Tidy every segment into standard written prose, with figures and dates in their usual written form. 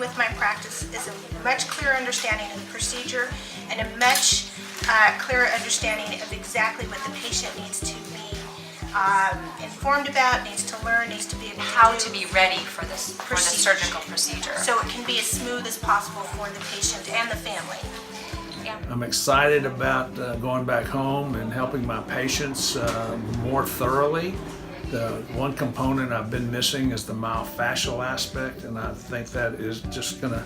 with my practice is a much clearer understanding of the procedure and a much clearer understanding of exactly what the patient needs to be informed about, needs to learn, needs to be able to How do to be ready for the surgical procedure. so it can be as smooth as possible for the patient and the family. Yeah. I'm excited about going back home and helping my patients more thoroughly. The one component I've been missing is the myofascial aspect, and I think that is just going to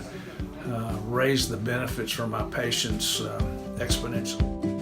raise the benefits for my patients exponentially.